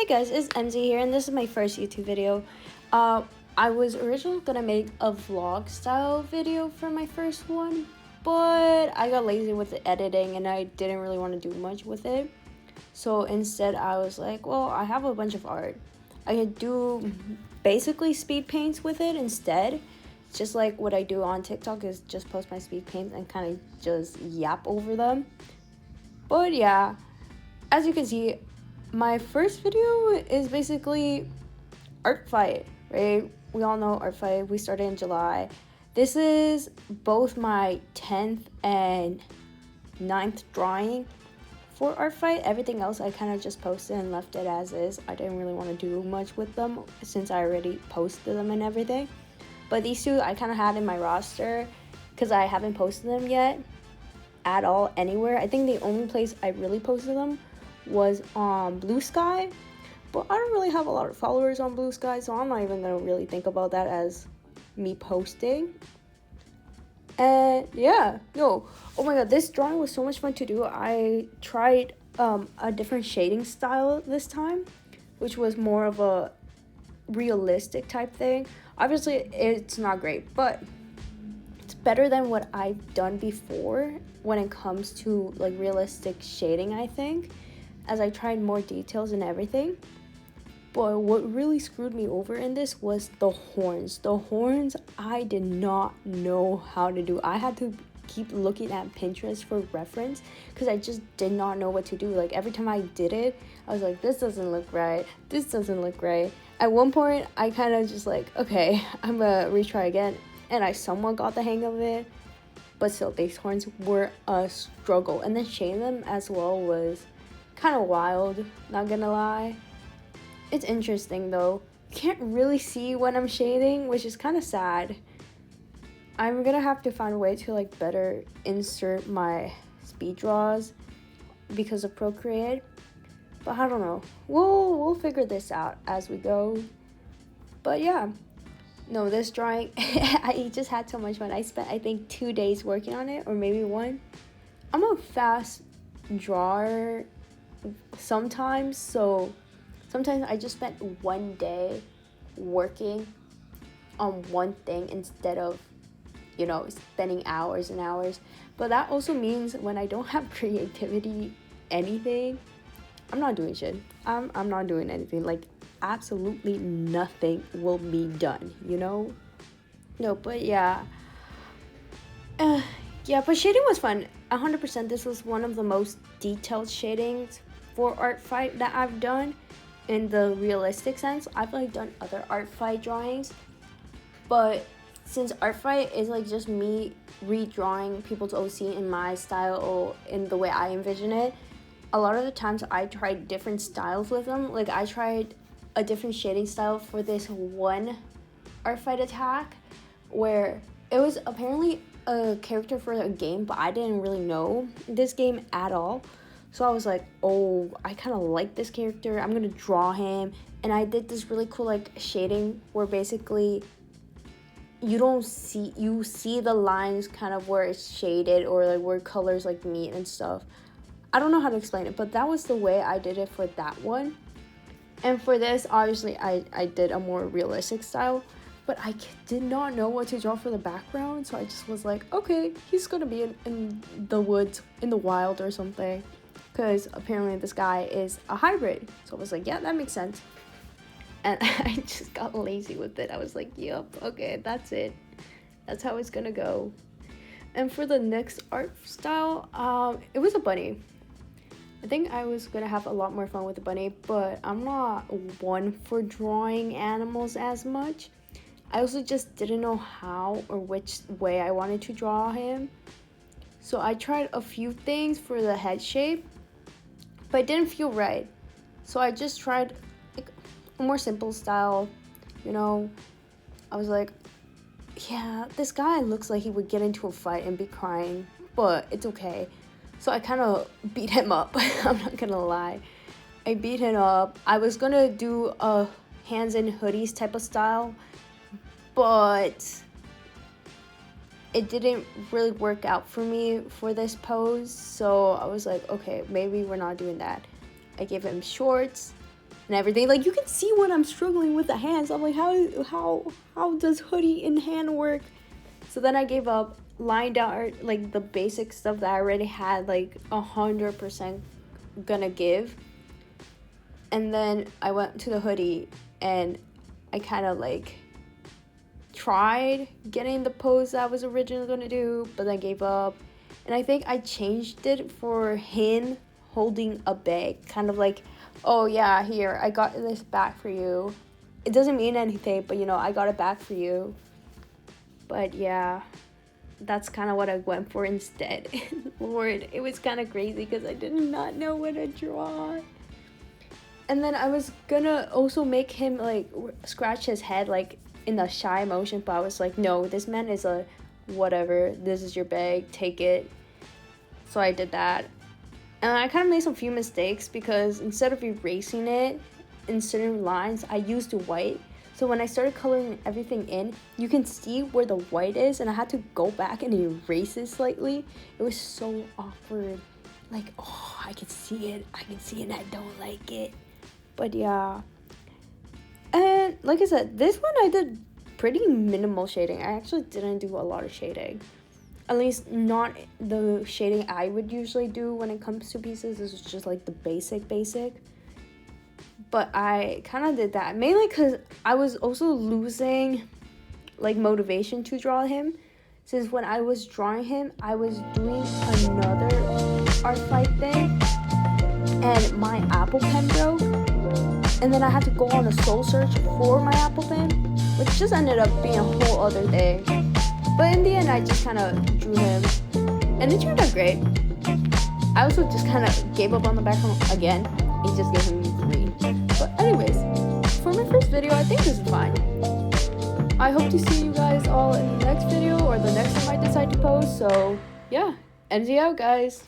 Hey guys, it's Emzii here, and this is my first YouTube video. I was originally gonna make a vlog style video for my first one, but I got lazy with the editing and I didn't really want to do much with it. So instead I was like, well, I have a bunch of art. I could do basically speed paints with it instead. Just like what I do on TikTok is just post my speed paints and kind of just yap over them. But yeah, as you can see, my first video is basically Artfight, right? We all know Artfight. We started in July. This is both my 10th and 9th drawing for Artfight. Everything else I kind of just posted and left it as is. I didn't really want to do much with them since I already posted them and everything. But these two I kind of had in my roster because I haven't posted them yet at all anywhere. I think the only place I really posted them was on Bluesky, but I don't really have a lot of followers on Bluesky, so I'm not even gonna really think about that as me posting. And yeah, oh my god, this drawing was so much fun to do. I tried a different shading style this time, which was more of a realistic type thing. Obviously it's not great, but it's better than what I've done before when it comes to like realistic shading, I think, as I tried more details and everything. But what really screwed me over in this was the horns. The horns I did not know how to do. I had to keep looking at Pinterest for reference because I just did not know what to do. Like every time I did it, I was like, this doesn't look right. This doesn't look right. At one point, I kind of just like, okay, I'm gonna retry again. And I somewhat got the hang of it. But still, these horns were a struggle. And then shading them as well was kind of wild, not gonna lie. It's interesting though. You can't really see when I'm shading, which is kind of sad. I'm gonna have to find a way to like better insert my speed draws because of Procreate, but I don't know. We'll figure this out as we go. But yeah, no, this drawing I just had so much fun. I spent I think 2 days working on it, or maybe one. I'm a fast drawer sometimes, so sometimes I just spent one day working on one thing instead of, you know, spending hours and hours. But that also means when I don't have creativity, anything, I'm not doing shit. I'm not doing anything. Like absolutely nothing will be done, you know? No, but yeah. Yeah, but shading was fun. 100%, this was one of the most detailed shadings for Artfight that I've done in the realistic sense. I've like done other Artfight drawings, but since Artfight is like just me redrawing people's OC in my style or in the way I envision it, a lot of the times I tried different styles with them. Like I tried a different shading style for this one Artfight attack where it was apparently a character for a game, but I didn't really know this game at all. So I was like, oh, I kind of like this character. I'm going to draw him. And I did this really cool like shading where basically you see the lines kind of where it's shaded or like where colors like meet and stuff. I don't know how to explain it, but that was the way I did it for that one. And for this, obviously, I did a more realistic style. But I did not know what to draw for the background. So I just was like, okay, he's going to be in the woods, in the wild or something. Because apparently this guy is a hybrid. So I was like, yeah, that makes sense. And I just got lazy with it. I was like, yep, okay, that's it. That's how it's gonna go. And for the next art style, it was a bunny. I think I was gonna have a lot more fun with the bunny, but I'm not one for drawing animals as much. I also just didn't know how or which way I wanted to draw him. So I tried a few things for the head shape, but it didn't feel right. So I just tried like a more simple style, you know. I was like, yeah, this guy looks like he would get into a fight and be crying, but it's okay. So I kind of beat him up. I'm not gonna lie. I beat him up. I was gonna do a hands in hoodies type of style, but it didn't really work out for me for this pose. So I was like, okay, maybe we're not doing that. I gave him shorts, and everything. Like, you can see when I'm struggling with the hands. I'm like, how does hoodie in hand work? So then I gave up, lined out like the basic stuff that I already had like 100% gonna give. And then I went to the hoodie and I kind of like tried getting the pose that I was originally gonna do, but then gave up. And I think I changed it for him holding a bag, kind of like, oh yeah, here, I got this back for you. It doesn't mean anything, but you know, I got it back for you. But yeah, that's kind of what I went for instead. Lord, it was kind of crazy because I did not know what to draw. And then I was gonna also make him like scratch his head like in a shy motion, but I was like, no, this man is a whatever, this is your bag, take it. So I did that. And I kind of made some few mistakes because instead of erasing it in certain lines, I used white. So when I started coloring everything in, you can see where the white is, and I had to go back and erase it slightly. It was so awkward. Like, oh, I can see it, and I don't like it. But yeah. And like I said, this one I did pretty minimal shading. I actually didn't do a lot of shading. At least not the shading I would usually do when it comes to pieces. This was just like the basic. But I kind of did that mainly because I was also losing like motivation to draw him. Since when I was drawing him, I was doing another Artfight thing and my Apple Pen broke. And then I had to go on a soul search for my Apple Pen, which just ended up being a whole other day. But in the end, I just kind of drew him, and it turned out great. I also just kind of gave up on the background again. He just gave me green. But anyways, for my first video, I think this is fine. I hope to see you guys all in the next video or the next time I decide to post. So yeah, Emzii out, guys.